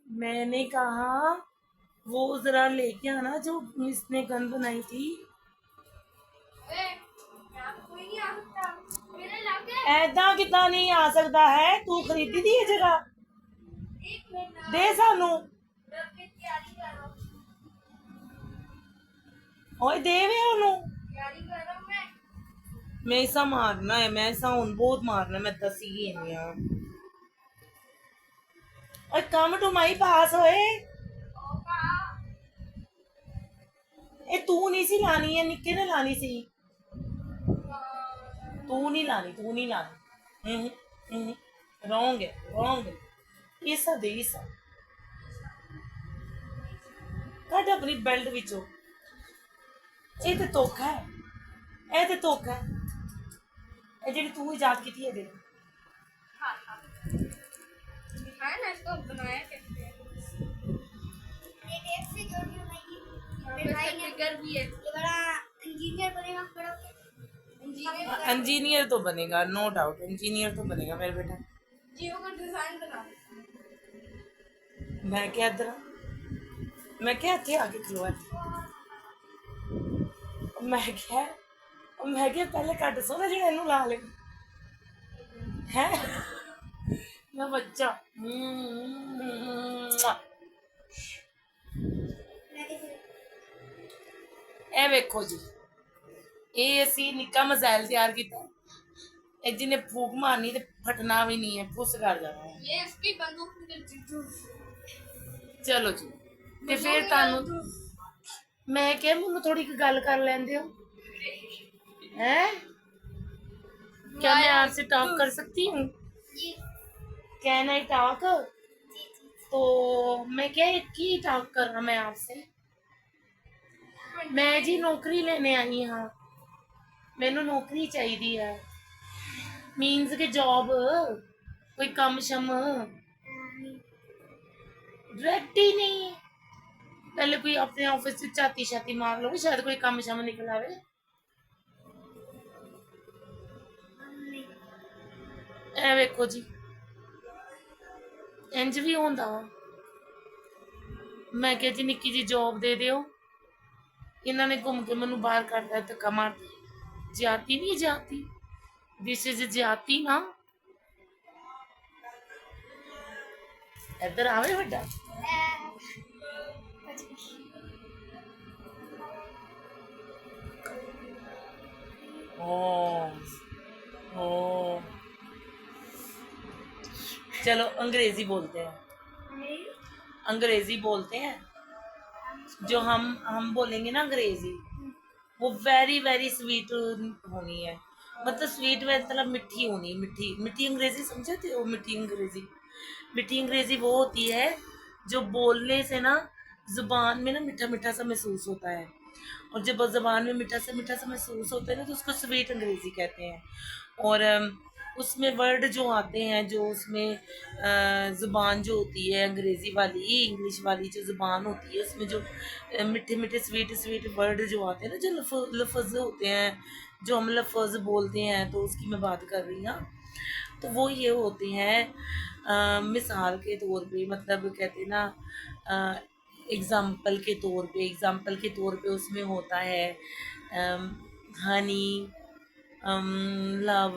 मैंने कहा वो जरा लेके आना जो इसने गन बनाई थी। ऐदा कितना नहीं आ सकता है, तू खरीदी थी ये जगह, दे सानू। ओए दे वे ओनू। मैं इसा मारना है, मैं इसा हुन बहुत मारना है, मैं दसी गई हां। और कम टू माई पास होए। ए तू नहीं सी लानी है, निक्के ने लानी सी। तू नहीं लानी, तू नहीं लानी। रॉन्ग है, रॉन्ग है। ईसा दे ईसा कट अपनी बेल्ट विचों। ये तो धोखा है, ये तो धोखा है। ये जेडी तू इजाद की थी ये दिखाया ना इसको बनाया कैसे है। ये टेप से जोड़ के बनाएगी। मेरे भाई ने ट्रिगर भी है। ये बड़ा इंजीनियर बनेगा बड़ा इंजीनियर। इंजीनियर तो बनेगा, नो डाउट इंजीनियर तो बनेगा मेरे बेटा। जियो का डिजाइन बना। मैं क्या इधर, मैं क्या इतने आके खलोआ, मैं क्या पहले कट सो ना जेड़ा इनू ला ले है। मैं बच्चा ए वेखो जी, ये असी निक्का मजाइल तैयार किया, जिन्हें फूक मारनी तो फटना भी नहीं है, फुस कर जाना है। ये इसकी बंदूक निकल। चलो जी, ते फिर तानू मैं क्या मैनू थोड़ी गल कर लेंदे हो हैं? क्या मैं आपसे टॉक कर सकती हूँ? Can I talk? तो मैं क्या एक ही टॉक कर रहा मैं आपसे। मैं जी नौकरी लेने आई हाँ, मैनू नौकरी चाहिए है, मीनस के जॉब, कोई कम शम डायरेक्ट ही नहीं। पहले कोई अपने ऑफिस से छाती छाती मार लो, शायद कोई कम शम निकल आवे। ए वेखो जी, इंज भी होंदा वा। मैं क्या जी निक्की जी जॉब दे दियो, इन्होंने घूम के मैनू बाहर करता है, धक्का मार जाती नहीं जाती, दिस इज जाती ना। इधर आवे बड़ा ओ ओ, चलो अंग्रेजी बोलते हैं, अंग्रेजी बोलते हैं। जो हम बोलेंगे ना अंग्रेजी, वो वेरी वेरी स्वीट होनी है, मतलब स्वीट मतलब मीठी होनी, मीठी मीठी अंग्रेजी समझते हो? मीठी अंग्रेजी, मीठी अंग्रेजी वो होती है जो बोलने से ना जुबान में ना मीठा मीठा सा महसूस होता है, और जब जबान में मीठा सा महसूस होता है ना, तो उसको स्वीट अंग्रेजी कहते हैं। और उसमें वर्ड जो आते हैं, जो उसमें ज़ुबान जो होती है अंग्रेज़ी वाली, इंग्लिश वाली जो ज़ुबान होती है, उसमें जो मीठे मीठे स्वीट स्वीट वर्ड जो आते हैं ना, जो लफ्ज़ होते हैं, जो हम लफ्ज़ बोलते हैं, तो उसकी मैं बात कर रही हूँ। तो वो ये होते हैं मिसाल के तौर पे, मतलब कहते हैं ना, एग्ज़ाम्पल के तौर पे उसमें होता है हनी, लव,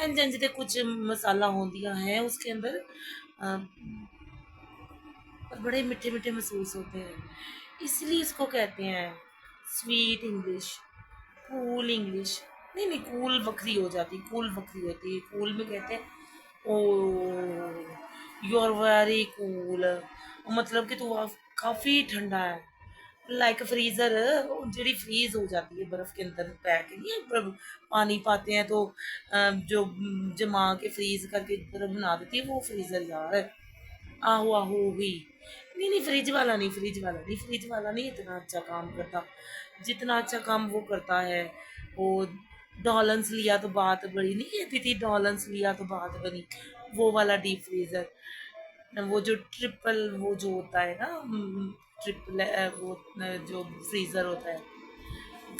इंज इंज के कुछ मसाला होंदियां हैं उसके अंदर, और बड़े मीठे मीठे महसूस होते हैं, इसलिए इसको कहते हैं स्वीट इंग्लिश, कूल इंग्लिश। नहीं नहीं, कूल बकरी हो जाती, कूल बकरी होती है, कूल में कहते हैं ओ यू आर वेरी कूल, मतलब कि तू काफ़ी ठंडा है, लाइक फ्रीजर, जी फ्रीज हो जाती है बर्फ के अंदर पैक, नहीं पानी पाते हैं तो जो जमा के फ्रीज करके बर्फ बना देती है, वो फ्रीजर यार। आहो आहो हुई, नहीं नहीं फ्रिज वाला नहीं, फ्रिज वाला नहीं, फ्रिज वाला नहीं इतना अच्छा काम करता जितना अच्छा काम वो करता है। वो डॉलन्स लिया तो बात बड़ी, नहीं कहती थी डॉलन्स लिया तो बात बनी, वो वाला डीप फ्रीजर, वो जो ट्रिपल वो जो होता है ना, ट्रिपल वो जो फ्रीज़र होता है,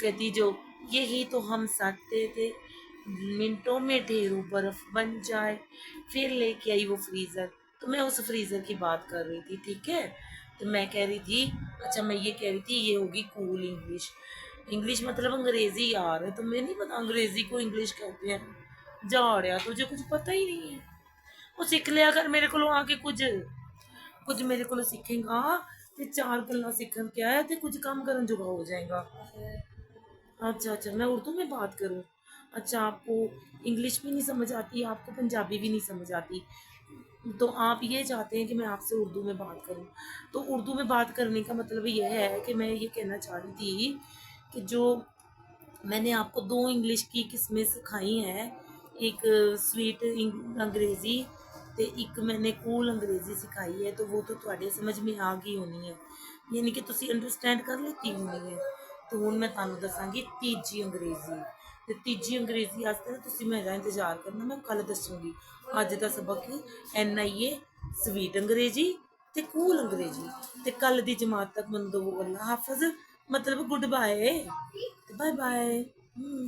कहती जो यही तो हम साधते थे, मिनटों में ढेरों बर्फ बन जाए। फिर लेके आई वो फ्रीज़र। तो मैं उस फ्रीज़र की बात कर रही थी, ठीक है। तो मैं कह रही थी, अच्छा मैं ये कह रही थी ये होगी कूल इंग्लिश। इंग्लिश मतलब अंग्रेजी यार, तुम्हें नहीं पता अंग्रेजी को इंग्लिश कहते हैं। जा रहा तुझे कुछ पता ही नहीं है। वो सीख लिया कर मेरे को आके कुछ कुछ मेरे को सीखेगा ते चार गल्ला सीखन क्या है ते कुछ काम करन जुगा हो जाएगा। अच्छा अच्छा, मैं उर्दू में बात करूं। अच्छा, आपको इंग्लिश भी नहीं समझ आती, आपको पंजाबी भी नहीं समझ आती, तो आप ये चाहते हैं कि मैं आपसे उर्दू में बात करूं। तो उर्दू में बात करने का मतलब ये है कि मैं ये कहना चाह रही थी कि जो मैंने आपको दो इंग्लिश की किस्में सिखाई हैं, एक स्वीट अंग्रेज़ी ते एक मैंने कूल अंग्रेज़ी सिखाई है, तो वो तो ਤੁਹਾਡੇ समझ में आ गई होनी है, यानी कि ਤੁਸੀਂ अंडरस्टैंड कर लेती होनी है। तो ਹੁਣ मैं ਤੁਹਾਨੂੰ ਦੱਸਾਂਗੀ ਤੀਜੀ ਅੰਗਰੇਜ਼ੀ। ਤੇ ਤੀਜੀ ਅੰਗਰੇਜ਼ੀ ਵਾਸਤੇ ਤੁਸੀਂ ਮੇਰਾ ਇੰਤਜ਼ਾਰ ਕਰਨਾ, ਮੈਂ ਕੱਲ ਦੱਸੂਗੀ। ਅੱਜ ਦਾ ਸਬਕ NIA ਸਵੀਟ ਅੰਗਰੇਜ਼ੀ ਤੇ ਕੂਲ ਅੰਗਰੇਜ਼ੀ। ਤੇ ਕੱਲ ਦੀ ਜਮਾਤ ਤੱਕ ਮੈਨੂੰ ਦੋ ਅੱਲਾ ਹਾਫਿਜ਼, मतलब गुड बाय, बाय बाय।